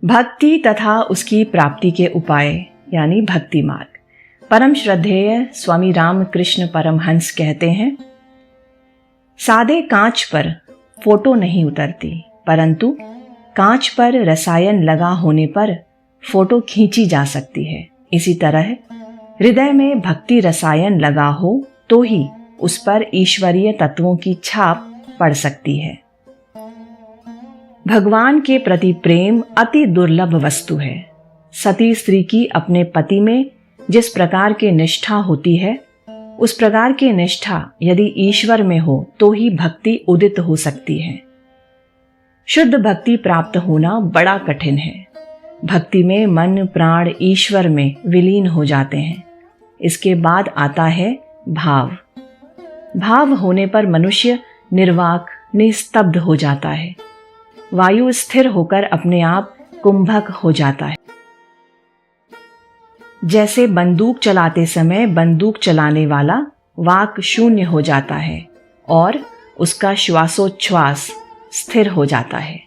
भक्ति तथा उसकी प्राप्ति के उपाय यानी भक्ति मार्ग। परम श्रद्धेय स्वामी रामकृष्ण परमहंस कहते हैं, सादे कांच पर फोटो नहीं उतरती, परंतु कांच पर रसायन लगा होने पर फोटो खींची जा सकती है। इसी तरह हृदय में भक्ति रसायन लगा हो तो ही उस पर ईश्वरीय तत्वों की छाप पड़ सकती है। भगवान के प्रति प्रेम अति दुर्लभ वस्तु है। सती स्त्री की अपने पति में जिस प्रकार की निष्ठा होती है, उस प्रकार की निष्ठा यदि ईश्वर में हो तो ही भक्ति उदित हो सकती है। शुद्ध भक्ति प्राप्त होना बड़ा कठिन है। भक्ति में मन प्राण ईश्वर में विलीन हो जाते हैं। इसके बाद आता है भाव। भाव होने पर मनुष्य निर्वाक निस्तब्ध हो जाता है। वायु स्थिर होकर अपने आप कुंभक हो जाता है। जैसे बंदूक चलाते समय बंदूक चलाने वाला वाक शून्य हो जाता है और उसका श्वासोच्छ्वास स्थिर हो जाता है।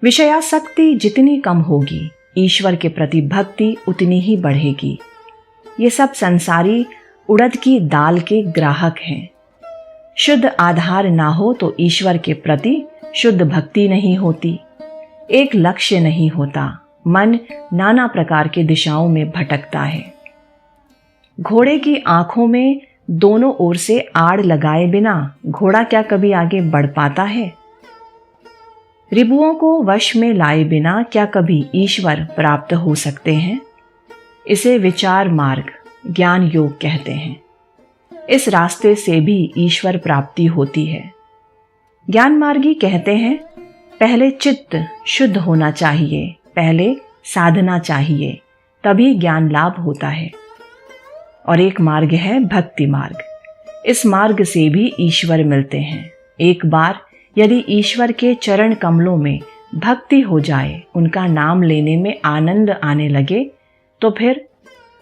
विषयासक्ति जितनी कम होगी, ईश्वर के प्रति भक्ति उतनी ही बढ़ेगी। ये सब संसारी उड़द की दाल के ग्राहक हैं। शुद्ध आधार ना हो तो ईश्वर के प्रति शुद्ध भक्ति नहीं होती, एक लक्ष्य नहीं होता, मन नाना प्रकार की दिशाओं में भटकता है। घोड़े की आंखों में दोनों ओर से आड़ लगाए बिना घोड़ा क्या कभी आगे बढ़ पाता है? रिपुओं को वश में लाए बिना क्या कभी ईश्वर प्राप्त हो सकते हैं? इसे विचार मार्ग ज्ञान योग कहते हैं। इस रास्ते से भी ईश्वर प्राप्ति होती है। ज्ञान मार्गी कहते हैं, पहले चित्त शुद्ध होना चाहिए, पहले साधना चाहिए, तभी ज्ञान लाभ होता है। और एक मार्ग है भक्ति मार्ग। इस मार्ग से भी ईश्वर मिलते हैं। एक बार यदि ईश्वर के चरण कमलों में भक्ति हो जाए, उनका नाम लेने में आनंद आने लगे, तो फिर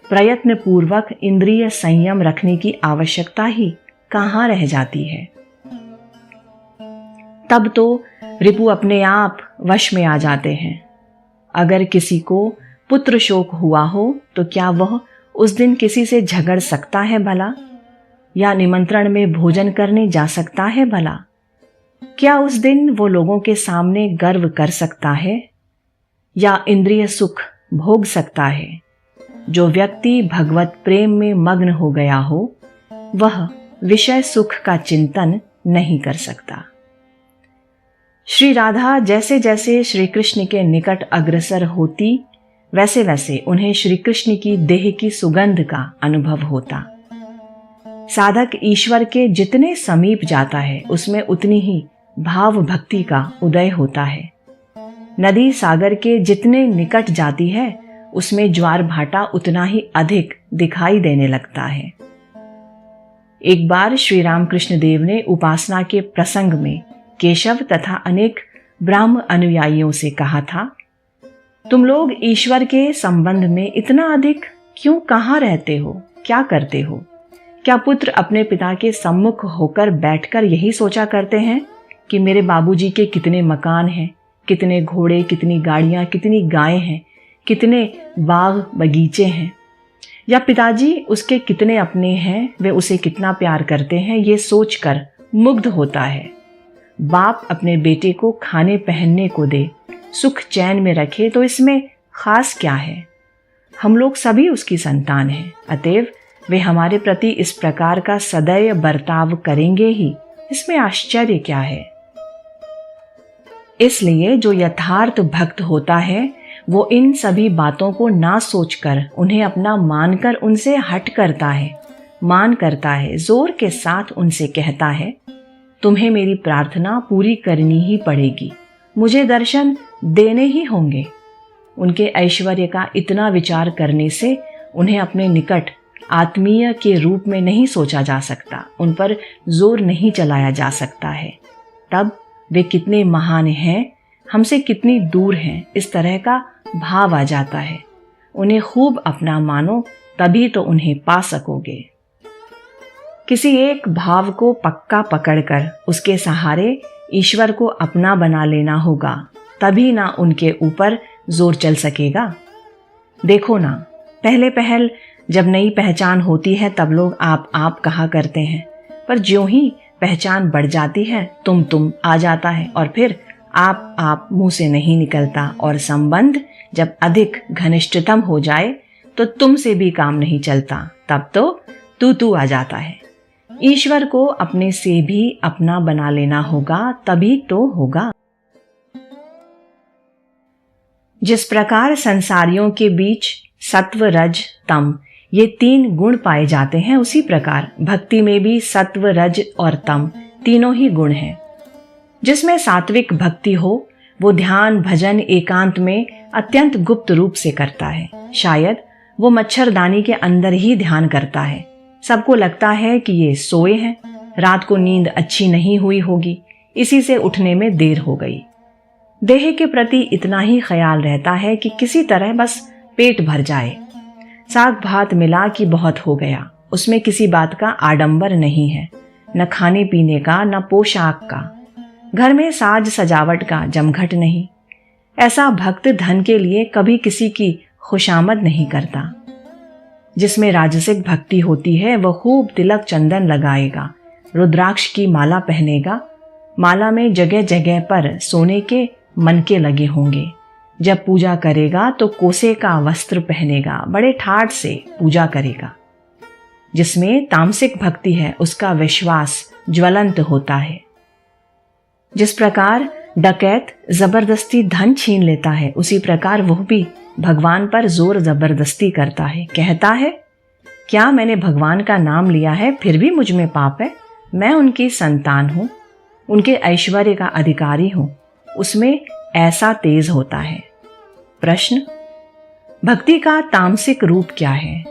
प्रयत्न पूर्वक इंद्रिय संयम रखने की आवश्यकता ही कहाँ रह जाती है। तब तो रिपु अपने आप वश में आ जाते हैं। अगर किसी को पुत्र शोक हुआ हो तो क्या वह उस दिन किसी से झगड़ सकता है भला? या निमंत्रण में भोजन करने जा सकता है भला? क्या उस दिन वो लोगों के सामने गर्व कर सकता है या इंद्रिय सुख भोग सकता है? जो व्यक्ति भगवत प्रेम में मग्न हो गया हो, वह विषय सुख का चिंतन नहीं कर सकता। श्री राधा जैसे जैसे श्री कृष्ण के निकट अग्रसर होती, वैसे वैसे उन्हें श्री कृष्ण की देह की सुगंध का अनुभव होता। साधक ईश्वर के जितने समीप जाता है, उसमें उतनी ही भाव भक्ति का उदय होता है। नदी सागर के जितने निकट जाती है, उसमें ज्वार भाटा उतना ही अधिक दिखाई देने लगता है। एक बार श्री रामकृष्ण देव ने उपासना के प्रसंग में केशव तथा अनेक ब्राह्म अनुयायियों से कहा था, तुम लोग ईश्वर के संबंध में इतना अधिक क्यों कहाँ रहते हो, क्या करते हो? क्या पुत्र अपने पिता के सम्मुख होकर बैठकर यही सोचा करते हैं कि मेरे बाबूजी के कितने मकान हैं, कितने घोड़े, कितनी गाड़ियां, कितनी गायें हैं, कितने बाग बगीचे हैं? या पिताजी उसके कितने अपने हैं, वे उसे कितना प्यार करते हैं, ये सोचकर मुग्ध होता है। बाप अपने बेटे को खाने पहनने को दे, सुख चैन में रखे, तो इसमें खास क्या है? हम लोग सभी उसकी संतान हैं, अतएव वे हमारे प्रति इस प्रकार का सदैव बर्ताव करेंगे ही, इसमें आश्चर्य क्या है? इसलिए जो यथार्थ भक्त होता है, वो इन सभी बातों को ना सोचकर उन्हें अपना मानकर उनसे हट करता है, मान करता है, जोर के साथ उनसे कहता है, तुम्हें मेरी प्रार्थना पूरी करनी ही पड़ेगी, मुझे दर्शन देने ही होंगे। उनके ऐश्वर्य का इतना विचार करने से उन्हें अपने निकट आत्मीय के रूप में नहीं सोचा जा सकता, उन पर जोर नहीं चलाया जा सकता है। तब वे कितने महान हैं, हमसे कितनी दूर हैं, इस तरह का भाव आ जाता है। उन्हें खूब अपना मानो, तभी तो उन्हें पा सकोगे। किसी एक भाव को पक्का पकड़कर उसके सहारे ईश्वर को अपना बना लेना होगा, तभी ना उनके ऊपर जोर चल सकेगा। देखो ना, पहले पहल जब नई पहचान होती है तब लोग आप कहा करते हैं, पर ज्यों ही पहचान बढ़ जाती है तुम आ जाता है और फिर आप मुंह से नहीं निकलता, और संबंध जब अधिक घनिष्ठतम हो जाए तो तुमसे भी काम नहीं चलता, तब तो तू आ जाता है। ईश्वर को अपने से भी अपना बना लेना होगा, तभी तो होगा। जिस प्रकार संसारियों के बीच सत्व, रज, तम ये 3 गुण पाए जाते हैं, उसी प्रकार भक्ति में भी सत्व, रज और तम तीनों ही गुण हैं। जिसमें सात्विक भक्ति हो वो ध्यान, भजन एकांत में अत्यंत गुप्त रूप से करता है। शायद वो मच्छरदानी के अंदर ही ध्यान करता है। सबको लगता है कि ये सोए हैं, रात को नींद अच्छी नहीं हुई होगी, इसी से उठने में देर हो गई। देह के प्रति इतना ही ख्याल रहता है कि किसी तरह बस पेट भर जाए। साग भात मिला कि बहुत हो गया, उसमें किसी बात का आडंबर नहीं है, न खाने पीने का, न पोशाक का। घर में साज सजावट का जमघट नहीं। ऐसा भक्त धन के लिए कभी किसी की खुशामद नहीं करता। जिसमें राजसिक भक्ति होती है वह खूब तिलक चंदन लगाएगा, रुद्राक्ष की माला पहनेगा, माला में जगह जगह पर सोने के मनके लगे होंगे। जब पूजा करेगा तो कोसे का वस्त्र पहनेगा, बड़े ठाठ से पूजा करेगा। जिसमें तामसिक भक्ति है उसका विश्वास ज्वलंत होता है। जिस प्रकार डकैत जबरदस्ती धन छीन लेता है, उसी प्रकार वह भी भगवान पर जोर जबरदस्ती करता है। कहता है, क्या मैंने भगवान का नाम लिया है फिर भी मुझ में पाप है? मैं उनकी संतान हूं, उनके ऐश्वर्य का अधिकारी हूं। उसमें ऐसा तेज होता है। प्रश्न, भक्ति का तामसिक रूप क्या है?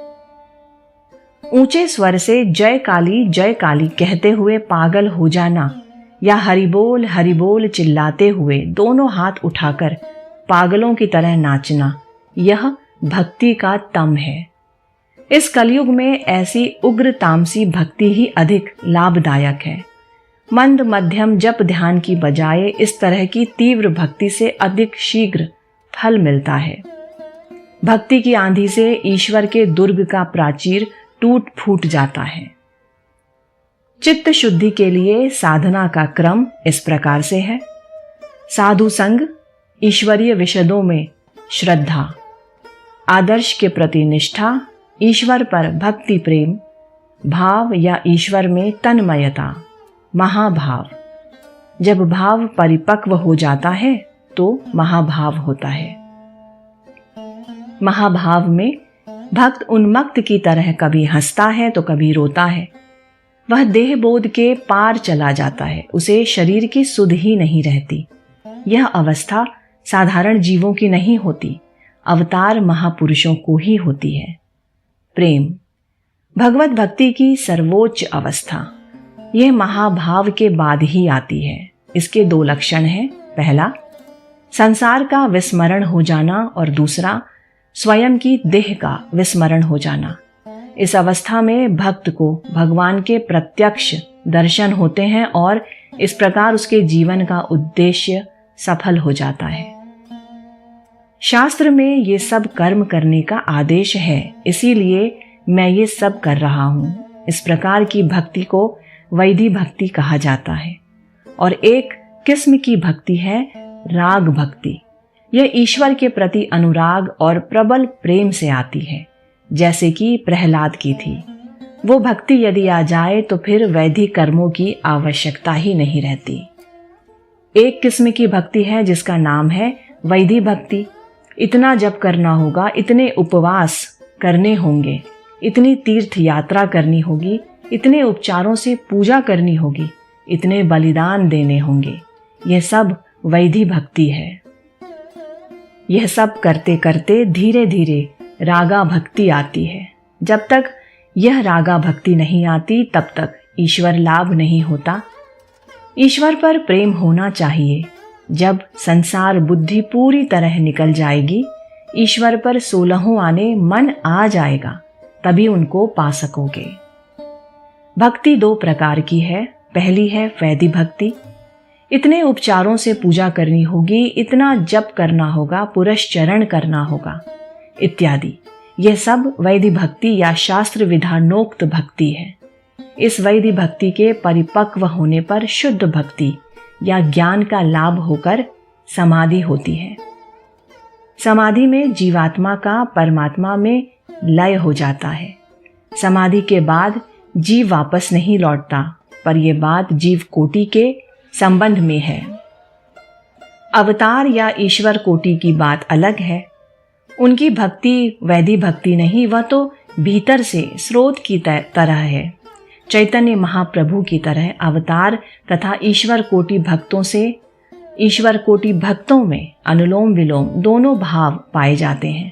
ऊंचे स्वर से जय काली कहते हुए पागल हो जाना, या हरि बोल चिल्लाते हुए दोनों हाथ उठाकर पागलों की तरह नाचना, यह भक्ति का तम है। इस कलयुग में ऐसी उग्र तामसी भक्ति ही अधिक लाभदायक है। मंद मध्यम जप ध्यान की बजाय इस तरह की तीव्र भक्ति से अधिक शीघ्र फल मिलता है। भक्ति की आंधी से ईश्वर के दुर्ग का प्राचीर टूट फूट जाता है। चित्त शुद्धि के लिए साधना का क्रम इस प्रकार से है: साधु संग, ईश्वरीय विशदों में श्रद्धा, आदर्श के प्रति निष्ठा, ईश्वर पर भक्ति प्रेम, भाव या ईश्वर में तन्मयता, महाभाव। जब भाव परिपक्व हो जाता है तो महाभाव होता है। महाभाव में भक्त उन्मत्त की तरह कभी हंसता है तो कभी रोता है। वह देह बोध के पार चला जाता है, उसे शरीर की सुध ही नहीं रहती। यह अवस्था साधारण जीवों की नहीं होती, अवतार महापुरुषों को ही होती है। प्रेम, भगवत भक्ति की सर्वोच्च अवस्था, यह महाभाव के बाद ही आती है। इसके 2 लक्षण हैं। पहला, संसार का विस्मरण हो जाना, और दूसरा, स्वयं की देह का विस्मरण हो जाना। इस अवस्था में भक्त को भगवान के प्रत्यक्ष दर्शन होते हैं और इस प्रकार उसके जीवन का उद्देश्य सफल हो जाता है। शास्त्र में ये सब कर्म करने का आदेश है, इसीलिए मैं ये सब कर रहा हूं। इस प्रकार की भक्ति को वैधि भक्ति कहा जाता है। और एक किस्म की भक्ति है राग भक्ति। यह ईश्वर के प्रति अनुराग और प्रबल प्रेम से आती है, जैसे कि प्रहलाद की थी। वो भक्ति यदि आ जाए तो फिर वैदिक कर्मों की आवश्यकता ही नहीं रहती। एक किस्म की भक्ति है जिसका नाम है वैदिक भक्ति। इतना जप करना होगा, इतने उपवास करने होंगे, इतनी तीर्थ यात्रा करनी होगी, इतने उपचारों से पूजा करनी होगी, इतने बलिदान देने होंगे। यह सब वैदिक भक्ति है। यह सब करते करते धीरे धीरे रागा भक्ति आती है। जब तक यह रागा भक्ति नहीं आती तब तक ईश्वर लाभ नहीं होता। ईश्वर पर प्रेम होना चाहिए। जब संसार बुद्धि पूरी तरह निकल जाएगी, ईश्वर पर 16 आने मन आ जाएगा, तभी उनको पा सकोगे। भक्ति 2 प्रकार की है। पहली है वैदिक भक्ति। इतने उपचारों से पूजा करनी होगी, इतना जप करना होगा, पुरस्चरण करना होगा इत्यादि। यह सब वैधि भक्ति या शास्त्र विधानोक्त भक्ति है। इस वैधि भक्ति के परिपक्व होने पर शुद्ध भक्ति या ज्ञान का लाभ होकर समाधि होती है। समाधि में जीवात्मा का परमात्मा में लय हो जाता है। समाधि के बाद जीव वापस नहीं लौटता, पर यह बात जीव कोटि के संबंध में है। अवतार या ईश्वर कोटि की बात अलग है। उनकी भक्ति वैधि भक्ति नहीं, वह तो भीतर से स्रोत की तरह है। चैतन्य महाप्रभु की तरह अवतार तथा ईश्वर कोटि भक्तों में अनुलोम विलोम दोनों भाव पाए जाते हैं।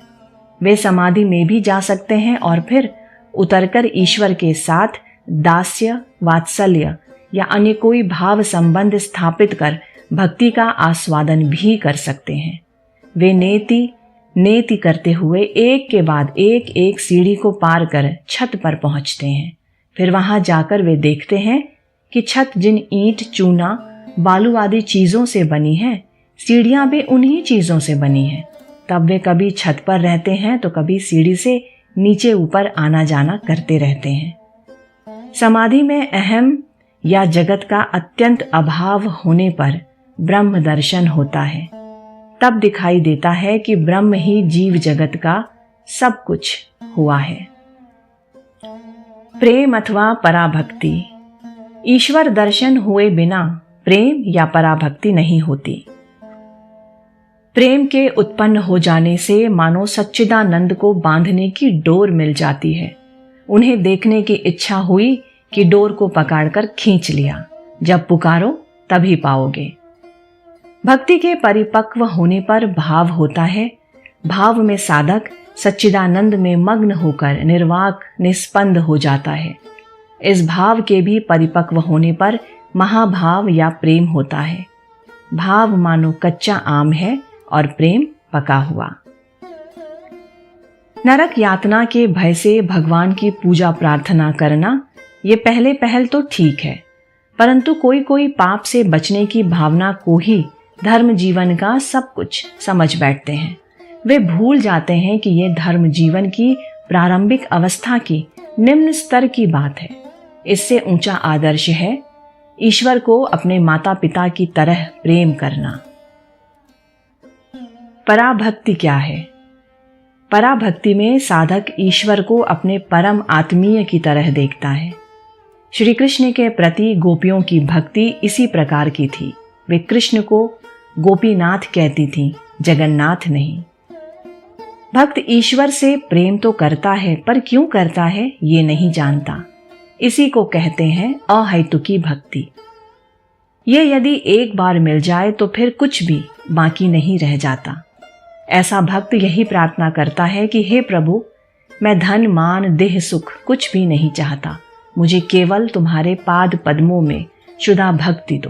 वे समाधि में भी जा सकते हैं और फिर उतरकर ईश्वर के साथ दास्य, वात्सल्य या अन्य कोई भाव संबंध स्थापित कर भक्ति का आस्वादन भी कर सकते हैं। वे नेति करते हुए एक के बाद एक सीढ़ी को पार कर छत पर पहुंचते हैं। फिर वहां जाकर वे देखते हैं कि छत जिन ईंट, चूना, बालू आदि चीजों से बनी है, सीढ़ियां भी उन्हीं चीजों से बनी है। तब वे कभी छत पर रहते हैं तो कभी सीढ़ी से नीचे ऊपर आना जाना करते रहते हैं। समाधि में अहम या जगत का अत्यंत अभाव होने पर ब्रह्म दर्शन होता है। तब दिखाई देता है कि ब्रह्म ही जीव जगत का सब कुछ हुआ है। प्रेम अथवा पराभक्ति। ईश्वर दर्शन हुए बिना प्रेम या पराभक्ति नहीं होती। प्रेम के उत्पन्न हो जाने से मानो सच्चिदानंद को बांधने की डोर मिल जाती है। उन्हें देखने की इच्छा हुई कि डोर को पकड़कर खींच लिया। जब पुकारो तभी पाओगे। भक्ति के परिपक्व होने पर भाव होता है। भाव में साधक सच्चिदानंद में मग्न होकर निर्वाक निस्पंद हो जाता है। इस भाव के भी परिपक्व होने पर महाभाव या प्रेम होता है। भाव मानो कच्चा आम है और प्रेम पका हुआ। नरक यातना के भय से भगवान की पूजा प्रार्थना करना ये पहल तो ठीक है, परंतु कोई पाप से बचने की भावना को ही धर्म जीवन का सब कुछ समझ बैठते हैं। वे भूल जाते हैं कि ये धर्म जीवन की प्रारंभिक अवस्था की निम्न स्तर की बात है। इससे ऊंचा आदर्श है ईश्वर को अपने माता पिता की तरह प्रेम करना। पराभक्ति क्या है? पराभक्ति में साधक ईश्वर को अपने परम आत्मीय की तरह देखता है। श्री कृष्ण के प्रति गोपियों की भक्ति इसी प्रकार की थी। वे कृष्ण को गोपीनाथ कहती थीं, जगन्नाथ नहीं। भक्त ईश्वर से प्रेम तो करता है, पर क्यों करता है ये नहीं जानता। इसी को कहते हैं अहैतुकी भक्ति। ये यदि एक बार मिल जाए तो फिर कुछ भी बाकी नहीं रह जाता। ऐसा भक्त यही प्रार्थना करता है कि हे प्रभु, मैं धन मान देह सुख कुछ भी नहीं चाहता, मुझे केवल तुम्हारे पाद पद्मों में शुद्धा भक्ति दो।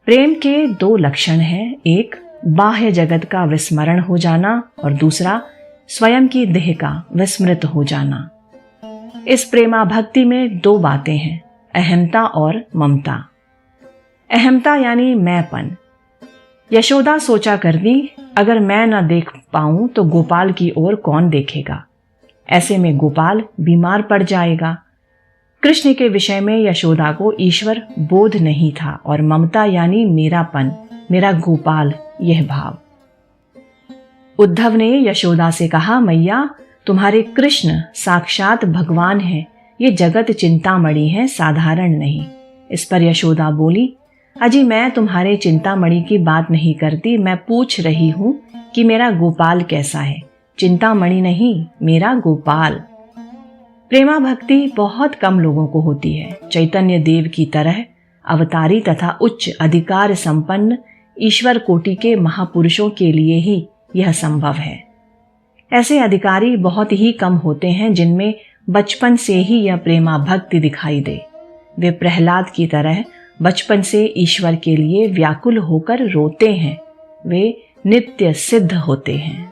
प्रेम के दो लक्षण हैं, एक बाह्य जगत का विस्मरण हो जाना और दूसरा स्वयं की देह का विस्मृत हो जाना। इस प्रेमा भक्ति में दो बातें हैं, अहमता और ममता। अहमता यानी मैंपन। यशोदा सोचा करती, अगर मैं न देख पाऊं तो गोपाल की ओर कौन देखेगा। ऐसे में गोपाल बीमार पड़ जाएगा। कृष्ण के विषय में यशोदा को ईश्वर बोध नहीं था और ममता यानी मेरापन, मेरा गोपाल, यह भाव। उद्धव ने यशोदा से कहा, मैया तुम्हारे कृष्ण साक्षात भगवान हैं, ये जगत चिंतामणि है, साधारण नहीं। इस पर यशोदा बोली, अजी मैं तुम्हारे चिंतामणि की बात नहीं करती, मैं पूछ रही हूं कि मेरा गोपाल कैसा है। चिंतामणि नहीं, मेरा गोपाल। प्रेमा भक्ति बहुत कम लोगों को होती है। चैतन्य देव की तरह अवतारी तथा उच्च अधिकार संपन्न ईश्वर कोटि के महापुरुषों के लिए ही यह संभव है। ऐसे अधिकारी बहुत ही कम होते हैं जिनमें बचपन से ही यह प्रेमा भक्ति दिखाई दे। वे प्रहलाद की तरह बचपन से ईश्वर के लिए व्याकुल होकर रोते हैं। वे नित्य सिद्ध होते हैं।